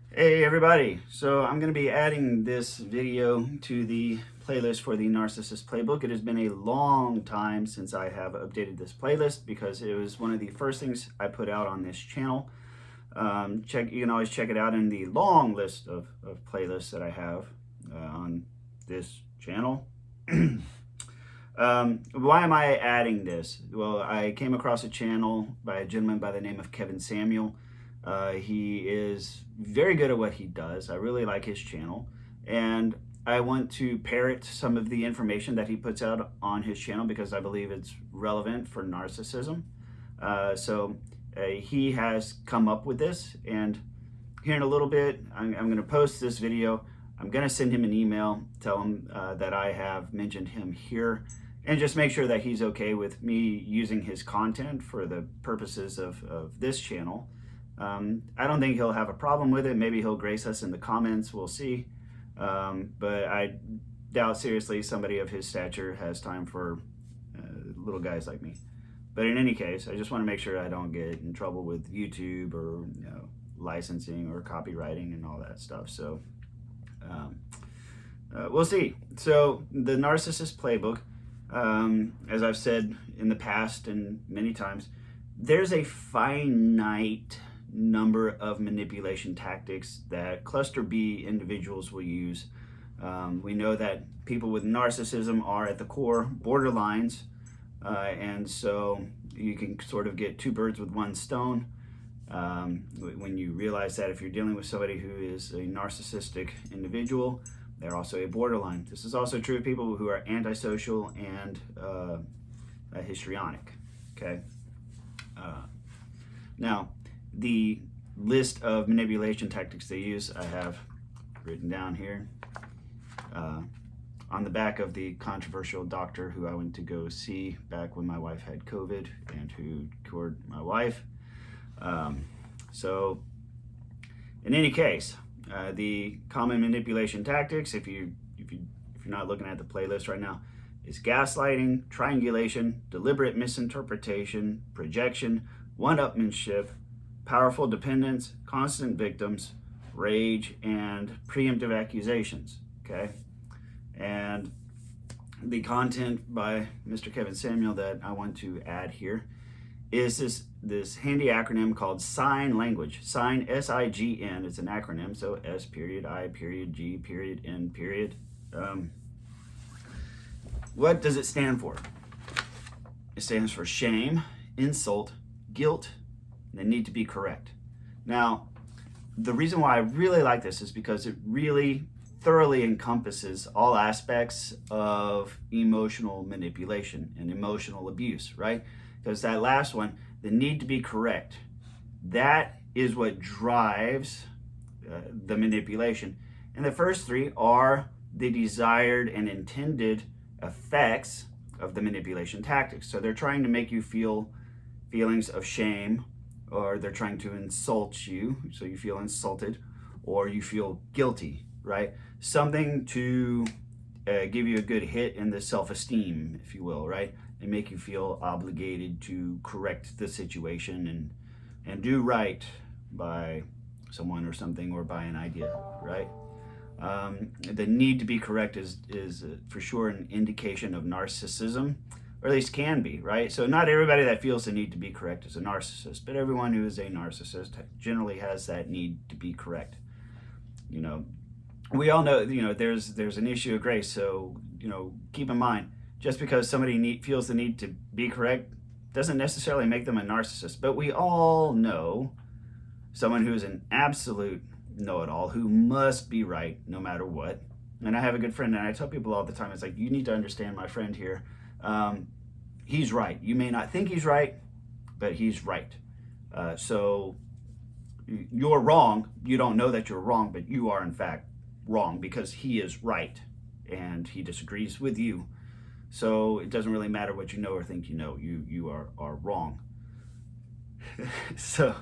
Hey everybody, so I'm going to be adding this video to the playlist for the Narcissist Playbook. It has been a long time since I have updated this playlist because it was one of the first things I put out on this channel. You can always check it out in the long list of playlists that I have on this channel. Why am I adding this? Well, I came across a channel by a gentleman by the name of Kevin Samuel. He is very good at what he does. I really like his channel, and I want to parrot some of the information that he puts out on his channel because I believe it's relevant for narcissism. He has come up with this, and here in a little bit, I'm going to post this video. I'm going to send him an email, tell him that I have mentioned him here, and just make sure that he's okay with me using his content for the purposes of this channel. I don't think he'll have a problem with it. Maybe he'll grace us in the comments. We'll see. But I doubt seriously somebody of his stature has time for little guys like me. But in any case, I just want to make sure I don't get in trouble with YouTube or licensing or copywriting and all that stuff. So we'll see. So the Narcissist Playbook, as I've said in the past and many times, there's a finite number of manipulation tactics that cluster B individuals will use. We know that people with narcissism are at the core borderlines, and so you can sort of get two birds with one stone when you realize that if you're dealing with somebody who is a narcissistic individual, they're also a borderline. This is also true of people who are antisocial and histrionic. Okay. Now, the list of manipulation tactics they use, I have written down here on the back of the controversial doctor who I went to go see back when my wife had COVID and who cured my wife. So, in any case, the common manipulation tactics, if you're not looking at the playlist right now, is gaslighting, triangulation, deliberate misinterpretation, projection, one-upmanship, powerful dependence, constant victims, rage, and preemptive accusations. Okay, and the content by Mr. Kevin Samuel that I want to add here is this handy acronym called S.I.G.N language. S.I.G.N, S-I.G.N. It's an acronym, so S period, I period, G period, N period. What does it stand for? It stands for shame, insult, guilt, and the need to be correct. Now, the reason why I really like this is because it really thoroughly encompasses all aspects of emotional manipulation and emotional abuse, right? Because that last one, the need to be correct, that is what drives the manipulation. And the first three are the desired and intended effects of the manipulation tactics. So they're trying to make you feel feelings of shame, or they're trying to insult you, so you feel insulted, or you feel guilty, right? Something to give you a good hit in the self-esteem, if you will, right? And make you feel obligated to correct the situation and do right by someone or something, or by an idea, right? The need to be correct is for sure an indication of narcissism, or at least can be, right? So not everybody that feels the need to be correct is a narcissist, but everyone who is a narcissist generally has that need to be correct. We all know, there's an issue of grace. So, keep in mind, just because somebody feels the need to be correct doesn't necessarily make them a narcissist. But we all know someone who is an absolute know-it-all, who must be right no matter what. And I have a good friend, and I tell people all the time, it's like, you need to understand my friend here. He's right. You may not think he's right, but he's right. So you're wrong. You don't know that you're wrong, but you are in fact wrong because he is right and he disagrees with you. So it doesn't really matter what you know or think you know. You are wrong. So,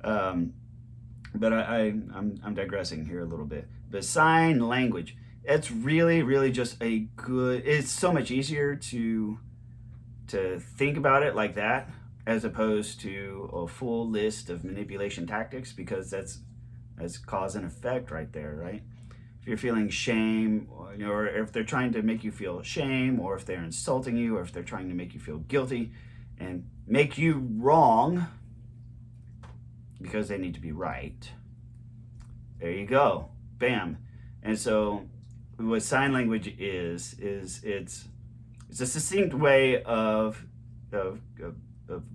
but I'm digressing here a little bit. But S.I.G.N language, it's really just a good. It's so much easier to think about it like that as opposed to a full list of manipulation tactics, because that's That's cause and effect right there, right? If you're feeling shame, or if they're trying to make you feel shame, or if they're insulting you, or if they're trying to make you feel guilty and make you wrong because they need to be right, there you go, bam. And so what sign language is it's a succinct way of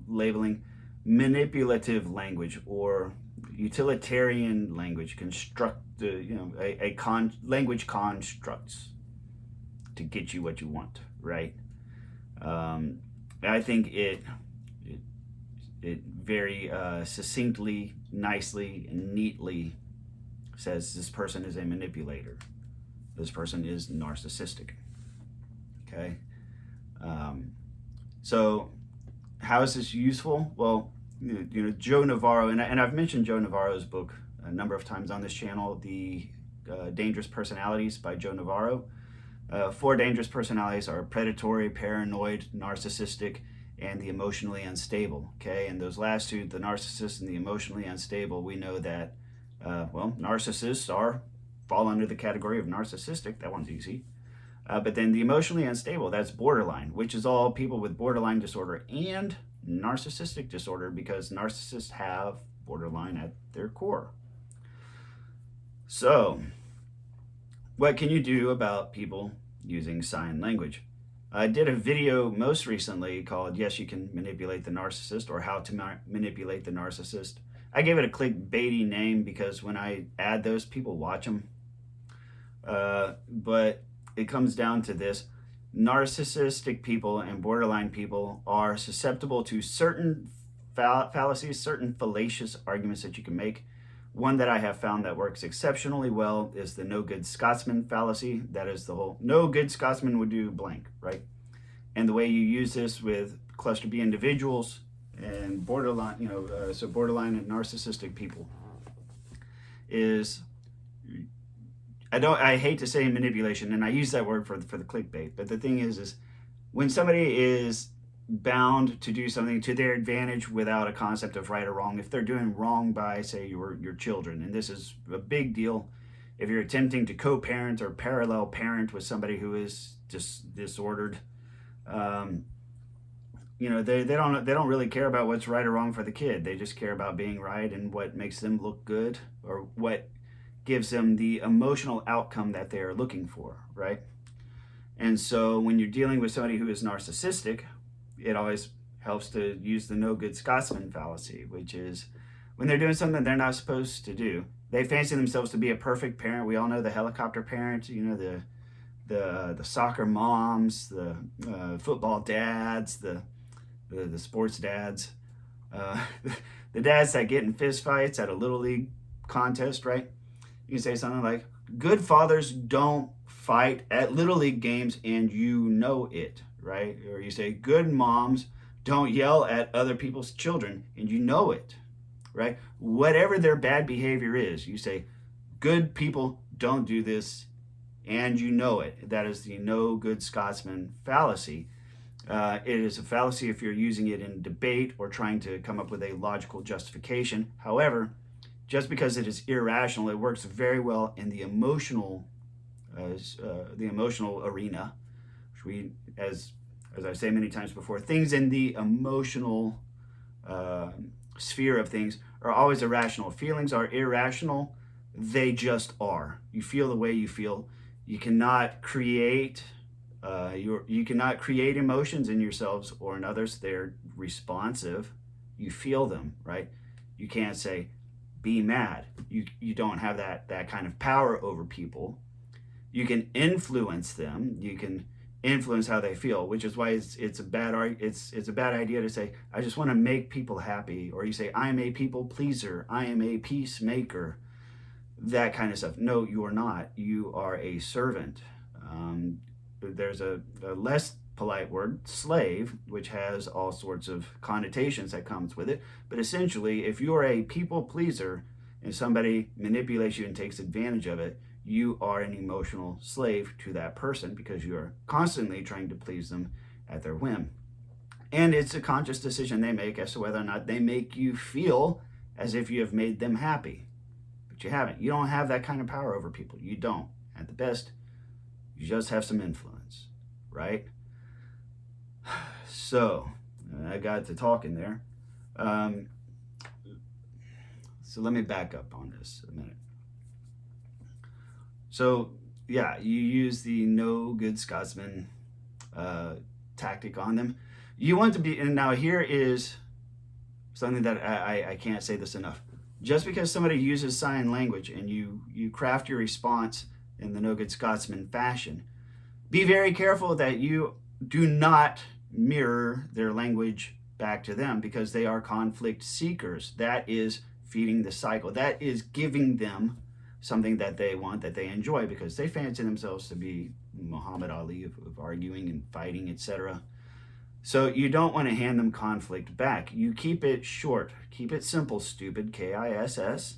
labeling manipulative language or utilitarian language, language constructs to get you what you want, right? I think it very succinctly, nicely, and neatly says this person is a manipulator. This person is narcissistic. Okay. So how is this useful? Well, Joe Navarro, and I've mentioned Joe Navarro's book a number of times on this channel, The Dangerous Personalities by Joe Navarro. 4 dangerous personalities are predatory, paranoid, narcissistic, and the emotionally unstable. Okay, and those last two, the narcissist and the emotionally unstable, we know that, narcissists fall under the category of narcissistic. That one's easy. But then the emotionally unstable, that's borderline, which is all people with borderline disorder and narcissistic disorder, because narcissists have borderline at their core. So, what can you do about people using sign language? I did a video most recently called Yes, You Can Manipulate the Narcissist, or How to Manipulate the Narcissist. I gave it a clickbaity name because when I add those, people watch them. But it comes down to this. Narcissistic people and borderline people are susceptible to certain fallacies, certain fallacious arguments that you can make. One that I have found that works exceptionally well is the no good Scotsman fallacy. That is the whole no good Scotsman would do blank, right? And the way you use this with cluster B individuals and borderline, so borderline and narcissistic people is, I hate to say manipulation, and I use that word for the clickbait, but the thing is when somebody is bound to do something to their advantage without a concept of right or wrong, if they're doing wrong by, say, your children, and this is a big deal if you're attempting to co-parent or parallel parent with somebody who is just disordered, they don't really care about what's right or wrong for the kid. They just care about being right and what makes them look good, or what gives them the emotional outcome that they are looking for, right? And so when you're dealing with somebody who is narcissistic, it always helps to use the no good Scotsman fallacy, which is when they're doing something they're not supposed to do, they fancy themselves to be a perfect parent. We all know the helicopter parent, the soccer moms, the football dads, the sports dads, the dads that get in fist fights at a little league contest, right? You can say something like, good fathers don't fight at little league games and you know it, right? Or you say, good moms don't yell at other people's children and you know it, right? Whatever their bad behavior is, you say, good people don't do this and you know it. That is the no good Scotsman fallacy. It is a fallacy if you're using it in debate or trying to come up with a logical justification. However, just because it is irrational, it works very well in the emotional arena, which we, as I say many times before, things in the emotional sphere of things are always irrational. Feelings are irrational; they just are. You feel the way you feel. You cannot create you cannot create emotions in yourselves or in others. They're responsive. You feel them, right? You can't say, be mad. You don't have that kind of power over people. You can influence them. You can influence how they feel, which is why it's a bad idea to say, I just want to make people happy, or you say, I am a people pleaser, I am a peacemaker, that kind of stuff. No, you are not. You are a servant. There's a less polite word, slave, which has all sorts of connotations that comes with it. But essentially, if you're a people pleaser and somebody manipulates you and takes advantage of it, you are an emotional slave to that person because you are constantly trying to please them at their whim. And it's a conscious decision they make as to whether or not they make you feel as if you have made them happy. But but you haven't. You don't have that kind of power over people. You don't. At the best, you just have some influence, right? So, I got to talking there. So let me back up on this a minute. So, yeah, you use the no good Scotsman tactic on them. You want to be, and now here is something that I can't say this enough. Just because somebody uses sign language and you craft your response in the no good Scotsman fashion, be very careful that you do not mirror their language back to them, because they are conflict seekers. That is feeding the cycle. That is giving them something that they want, that they enjoy, because they fancy themselves to be Muhammad Ali of arguing and fighting, etc. So you don't want to hand them conflict back. You keep it short. Keep it simple, stupid, KISS.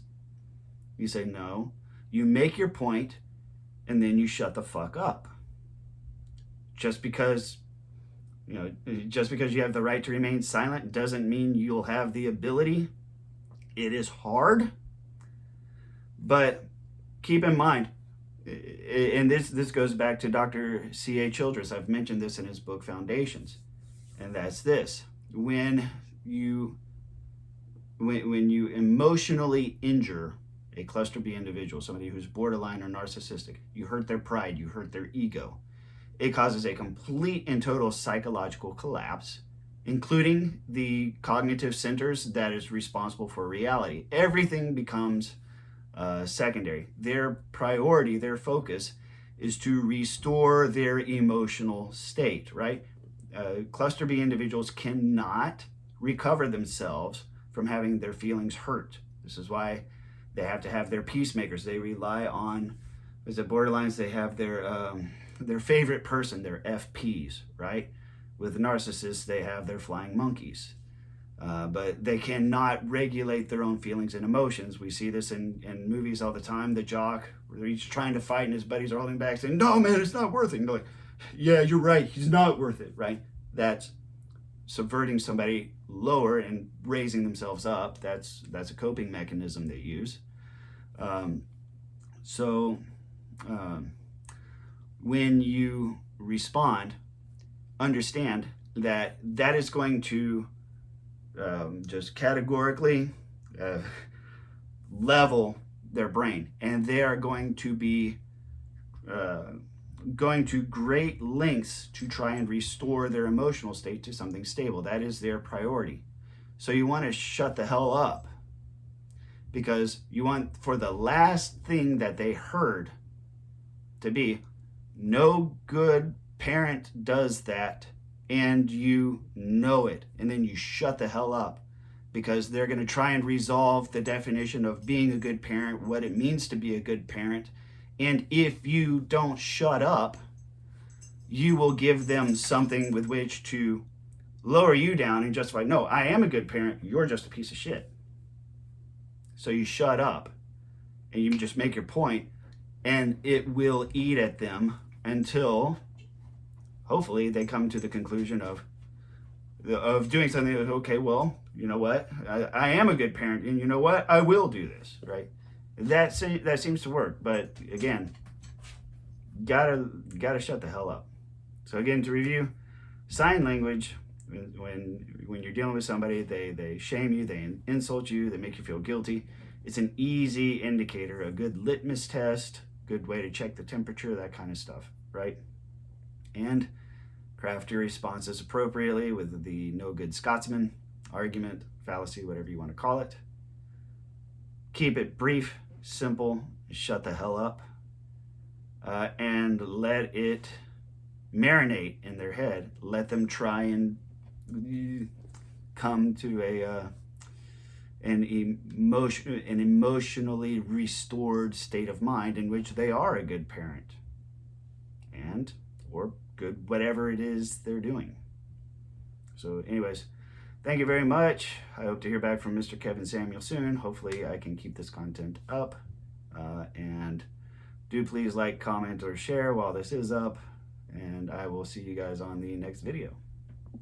You say no. You make your point, and then you shut the fuck up. Just because you have the right to remain silent doesn't mean you'll have the ability. It is hard. But keep in mind, and this goes back to Dr. C.A. Childress. I've mentioned this in his book, Foundations. And that's this. When you emotionally injure a cluster B individual, somebody who's borderline or narcissistic, you hurt their pride, you hurt their ego. It causes a complete and total psychological collapse, including the cognitive centers that is responsible for reality. Everything becomes secondary. Their priority, their focus, is to restore their emotional state, right? Cluster B individuals cannot recover themselves from having their feelings hurt. This is why they have to have their peacemakers. They rely on, as the borderlines, they have their favorite person, their FPs, right? With the narcissists, they have their flying monkeys. But they cannot regulate their own feelings and emotions. We see this in movies all the time. The jock, where he's trying to fight and his buddies are holding back saying, no, man, it's not worth it. And they're like, yeah, you're right. He's not worth it, right? That's subverting somebody lower and raising themselves up. That's a coping mechanism they use. When you respond, understand that is going to just categorically level their brain, and they are going to be going to great lengths to try and restore their emotional state to something stable. That is their priority. So you want to shut the hell up, because you want for the last thing that they heard to be, no good parent does that, and you know it, and then you shut the hell up, because they're going to try and resolve the definition of being a good parent, what it means to be a good parent. And if you don't shut up, you will give them something with which to lower you down and justify, no, I am a good parent, you're just a piece of shit. So you shut up and you just make your point, and it will eat at them until hopefully they come to the conclusion of doing something that, okay, well, you know what, I am a good parent, and you know what, I will do this, right? That seems to work, but again, gotta shut the hell up. So again, to review, sign language, when you're dealing with somebody, they shame you, they insult you, they make you feel guilty. It's an easy indicator, a good litmus test, good way to check the temperature, that kind of stuff, right? And craft your responses appropriately with the no good Scotsman argument, fallacy, whatever you want to call it. Keep it brief, simple, shut the hell up, and let it marinate in their head. Let them try and come to an emotionally restored state of mind in which they are a good parent, or good whatever it is they're doing. So anyways, thank you very much. I hope to hear back from Mr. Kevin Samuel soon. Hopefully I can keep this content up. And do please like, comment, or share while this is up. And I will see you guys on the next video.